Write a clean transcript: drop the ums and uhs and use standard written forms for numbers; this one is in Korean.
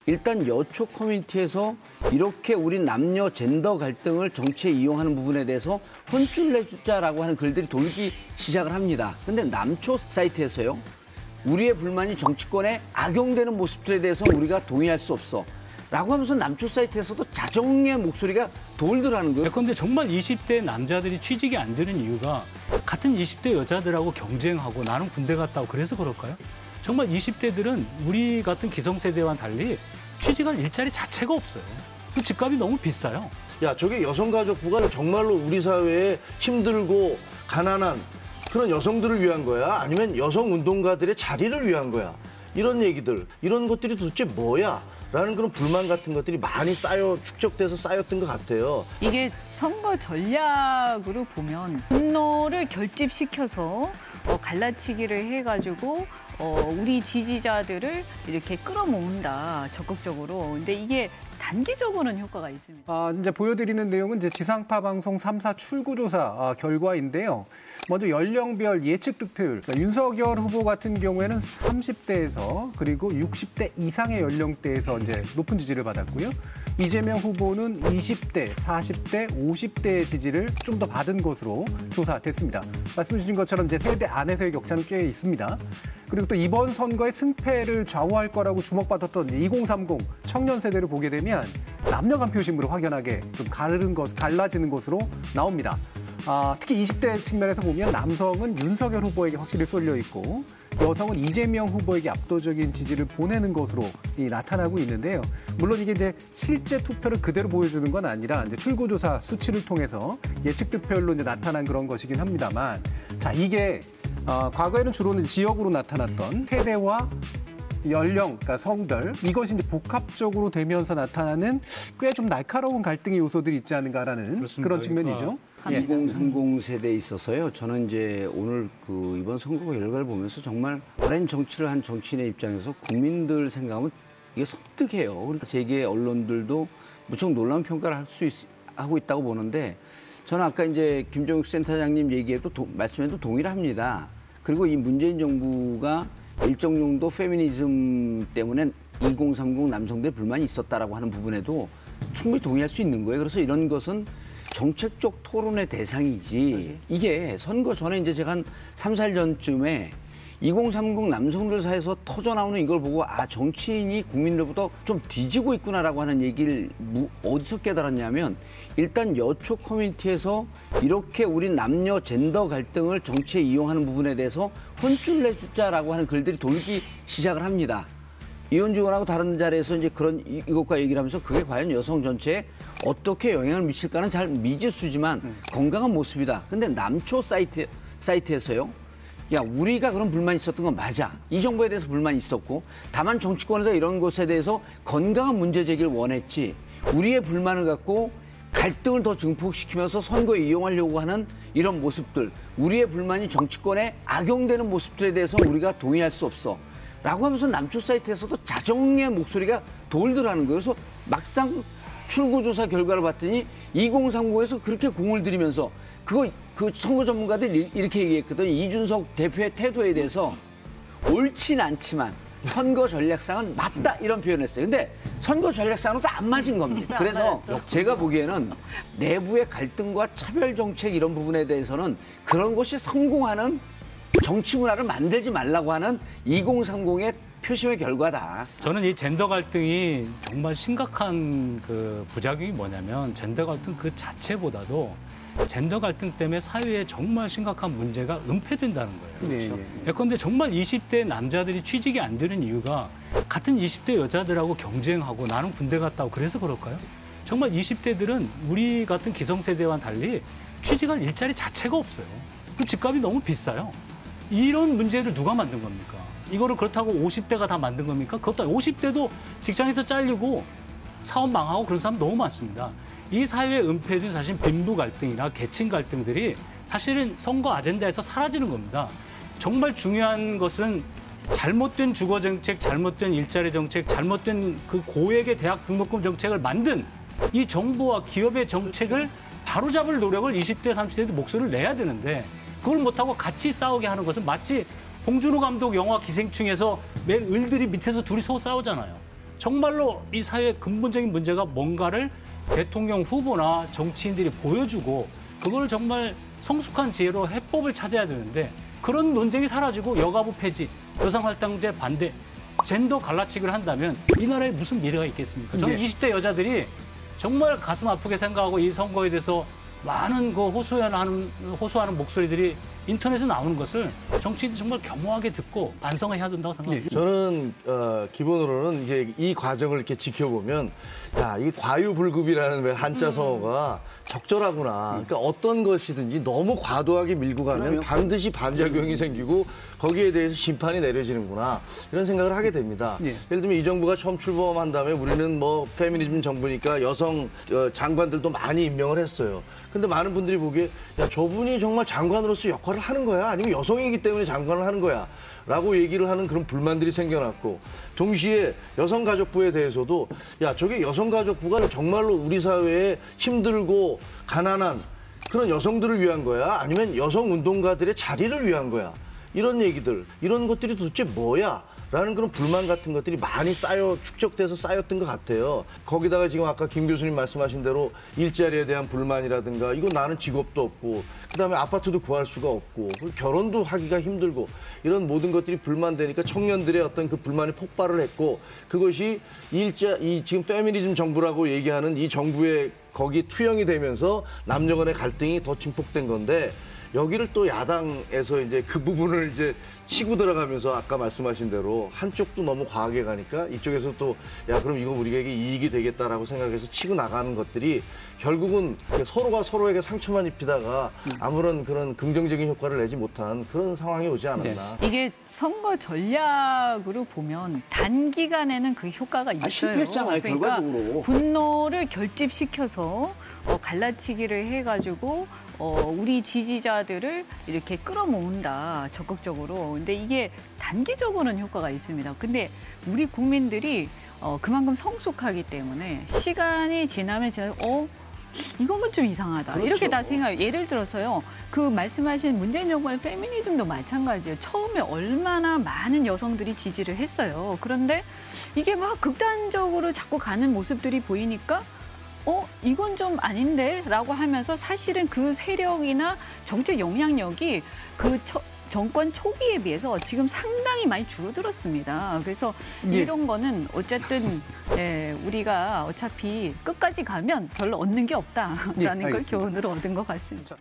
일단 여초 커뮤니티에서 이렇게 우리 남녀 젠더 갈등을 정치에 이용하는 부분에 대해서 혼쭐 내주자라고 하는 글들이 돌기 시작을 합니다. 근데 남초 사이트에서요. 우리의 불만이 정치권에 악용되는 모습들에 대해서 우리가 동의할 수 없어. 라고 하면서 남초 사이트에서도 자정의 목소리가 돌더라는 거예요. 그런데 정말 20대 남자들이 취직이 안 되는 이유가 같은 20대 여자들하고 경쟁하고 나는 군대 갔다 오고 그래서 그럴까요? 정말 20대들은 우리 같은 기성세대와는 달리 취직할 일자리 자체가 없어요. 그 집값이 너무 비싸요. 야, 저게 여성가족부가 정말로 우리 사회에 힘들고 가난한 그런 여성들을 위한 거야? 아니면 여성운동가들의 자리를 위한 거야? 이런 얘기들, 이런 것들이 도대체 뭐야? 라는 그런 불만 같은 것들이 많이 축적돼서 쌓였던 것 같아요. 이게 선거 전략으로 보면 분노를 결집시켜서 갈라치기를 해가지고 우리 지지자들을 이렇게 끌어모은다, 적극적으로. 근데 이게 단기적으로는 효과가 있습니다. 이제 보여드리는 내용은 이제 지상파 방송 3사 출구조사 결과인데요. 먼저 연령별 예측 득표율. 윤석열 후보 같은 경우에는 30대에서 그리고 60대 이상의 연령대에서 이제 높은 지지를 받았고요. 이재명 후보는 20대, 40대, 50대의 지지를 좀 더 받은 것으로 조사됐습니다. 말씀 주신 것처럼 이제 세대 안에서의 격차는 꽤 있습니다. 그리고 또 이번 선거의 승패를 좌우할 거라고 주목받았던 2030 청년 세대를 보게 되면 남녀 간 표심으로 확연하게 좀 갈라지는 것으로 나옵니다. 특히 20대 측면에서 보면 남성은 윤석열 후보에게 확실히 쏠려 있고 여성은 이재명 후보에게 압도적인 지지를 보내는 것으로 나타나고 있는데요. 물론 이게 이제 실제 투표를 그대로 보여주는 건 아니라 이제 출구조사 수치를 통해서 예측 득표율로 이제 나타난 그런 것이긴 합니다만, 자, 이게 과거에는 주로는 지역으로 나타났던 세대와 연령, 그러니까 성별, 이것이 이제 복합적으로 되면서 나타나는 꽤 좀 날카로운 갈등의 요소들이 있지 않은가라는 그렇습니다. 그런 측면이죠. 2030 세대에 있어서요. 저는 이제 오늘 이번 선거 결과를 보면서 정말 오랜 정치를 한 정치인의 입장에서 국민들 생각하면 이게 섬뜩해요. 그러니까 세계 언론들도 무척 놀라운 평가를 하고 있다고 보는데, 저는 아까 이제 김종욱 센터장님 말씀에도 동의를 합니다. 그리고 이 문재인 정부가 일정 정도 페미니즘 때문에 2030 남성들의 불만이 있었다라고 하는 부분에도 충분히 동의할 수 있는 거예요. 그래서 이런 것은 정책적 토론의 대상이지, 이게 선거 전에 이제 제가 한 3, 4일 전쯤에 2030 남성들 사이에서 터져나오는 이걸 보고 정치인이 국민들보다 좀 뒤지고 있구나라고 하는 얘기를 어디서 깨달았냐면, 일단 여초 커뮤니티에서 이렇게 우리 남녀 젠더 갈등을 정치에 이용하는 부분에 대해서 혼쭐 내주자라고 하는 글들이 돌기 시작을 합니다. 이현주 의원하고 다른 자리에서 이제 이것과 얘기를 하면서 그게 과연 여성 전체에 어떻게 영향을 미칠까는 잘 미지수지만 건강한 모습이다. 근데 남초 사이트에서요. 야, 우리가 그런 불만이 있었던 건 맞아. 이 정부에 대해서 불만이 있었고, 다만 정치권에서 이런 것에 대해서 건강한 문제 제기를 원했지, 우리의 불만을 갖고 갈등을 더 증폭시키면서 선거에 이용하려고 하는 이런 모습들, 우리의 불만이 정치권에 악용되는 모습들에 대해서 우리가 동의할 수 없어. 라고 하면서 남초 사이트에서도 자정의 목소리가 돌더라는 거예요. 그래서 막상 출구조사 결과를 봤더니 2030에서 그렇게 공을 들이면서 그 선거 전문가들이 이렇게 얘기했거든요. 이준석 대표의 태도에 대해서 옳진 않지만 선거 전략상은 맞다, 이런 표현을 했어요. 근데 선거 전략상으로도 안 맞은 겁니다. 그래서 제가 보기에는 내부의 갈등과 차별 정책 이런 부분에 대해서는 그런 것이 성공하는 정치 문화를 만들지 말라고 하는 2030의 표심의 결과다. 저는 이 젠더 갈등이 정말 심각한 그 부작용이 뭐냐면, 젠더 갈등 그 자체보다도 젠더 갈등 때문에 사회에 정말 심각한 문제가 은폐된다는 거예요. 그렇죠. 예컨대 정말 20대 남자들이 취직이 안 되는 이유가 같은 20대 여자들하고 경쟁하고 나는 군대 갔다 오고 그래서 그럴까요? 정말 20대들은 우리 같은 기성세대와는 달리 취직할 일자리 자체가 없어요. 그 집값이 너무 비싸요. 이런 문제를 누가 만든 겁니까? 이거를 그렇다고 50대가 다 만든 겁니까? 그것도 50대도 직장에서 잘리고 사업 망하고 그런 사람 너무 많습니다. 이 사회의 은폐된 사실 빈부 갈등이나 계층 갈등들이 사실은 선거 아젠다에서 사라지는 겁니다. 정말 중요한 것은 잘못된 주거 정책, 잘못된 일자리 정책, 잘못된 그 고액의 대학 등록금 정책을 만든 이 정부와 기업의 정책을 바로잡을 노력을 20대, 30대도 목소리를 내야 되는데, 그걸 못하고 같이 싸우게 하는 것은 마치 봉준호 감독 영화 기생충에서 맨 을들이 밑에서 둘이 서로 싸우잖아요. 정말로 이 사회의 근본적인 문제가 뭔가를 대통령 후보나 정치인들이 보여주고 그걸 정말 성숙한 지혜로 해법을 찾아야 되는데 그런 논쟁이 사라지고 여가부 폐지, 여성할당제 반대, 젠더 갈라치기를 한다면 이 나라에 무슨 미래가 있겠습니까? 저는 20대 여자들이 정말 가슴 아프게 생각하고 이 선거에 대해서 많은 그 호소하는 목소리들이 인터넷에 나오는 것을 정치인들이 정말 겸허하게 듣고 반성해야 된다고 생각합니다. 저는 기본으로는 이제 이 과정을 이렇게 지켜보면 야, 이 과유불급이라는 왜 한자 성어가 적절하구나. 그러니까 어떤 것이든지 너무 과도하게 밀고 가면 반드시 반작용이 생기고 거기에 대해서 심판이 내려지는구나. 이런 생각을 하게 됩니다. 예를 들면 이 정부가 처음 출범한 다음에 우리는 뭐 페미니즘 정부니까 여성 장관들도 많이 임명을 했어요. 근데 많은 분들이 보기에 야, 저분이 정말 장관으로서 역할을 하는 거야? 아니면 여성이기 때문에 장관을 하는 거야? 라고 얘기를 하는 그런 불만들이 생겨났고 동시에 여성가족부에 대해서도 야, 저게 여성가족부가 정말로 우리 사회에 힘들고 가난한 그런 여성들을 위한 거야? 아니면 여성운동가들의 자리를 위한 거야? 이런 얘기들, 이런 것들이 도대체 뭐야? 라는 그런 불만 같은 것들이 많이 축적돼서 쌓였던 것 같아요. 거기다가 지금 아까 김 교수님 말씀하신 대로 일자리에 대한 불만이라든가 이거 나는 직업도 없고 그다음에 아파트도 구할 수가 없고 결혼도 하기가 힘들고 이런 모든 것들이 불만되니까 청년들의 어떤 그 불만이 폭발을 했고 그것이 지금 페미니즘 정부라고 얘기하는 이 정부의 거기 투영이 되면서 남녀 간의 갈등이 더 증폭된 건데 여기를 또 야당에서 이제 그 부분을 이제 치고 들어가면서 아까 말씀하신 대로 한쪽도 너무 과하게 가니까 이쪽에서 또 야, 그럼 이거 우리에게 이익이 되겠다라고 생각해서 치고 나가는 것들이 결국은 서로가 서로에게 상처만 입히다가 아무런 그런 긍정적인 효과를 내지 못한 그런 상황이 오지 않았나. 이게 선거 전략으로 보면 단기간에는 그 효과가 있어요. 실패했잖아요, 그러니까 결과적으로. 분노를 결집시켜서 갈라치기를 해가지고 우리 지지자들을 이렇게 끌어모은다, 적극적으로. 근데 이게 단기적으로는 효과가 있습니다. 근데 우리 국민들이 그만큼 성숙하기 때문에 시간이 지나면 이건 좀 이상하다. 그렇죠. 이렇게 다 생각해요. 예를 들어서요. 그 말씀하신 문재인 정부의 페미니즘도 마찬가지예요. 처음에 얼마나 많은 여성들이 지지를 했어요. 그런데 이게 막 극단적으로 자꾸 가는 모습들이 보이니까 이건 좀 아닌데? 라고 하면서 사실은 그 세력이나 정책 영향력이 그 정권 초기에 비해서 지금 상당히 많이 줄어들었습니다. 그래서 이런 거는 어쨌든 우리가 어차피 끝까지 가면 별로 얻는 게 없다라는 걸 교훈으로 얻은 것 같습니다.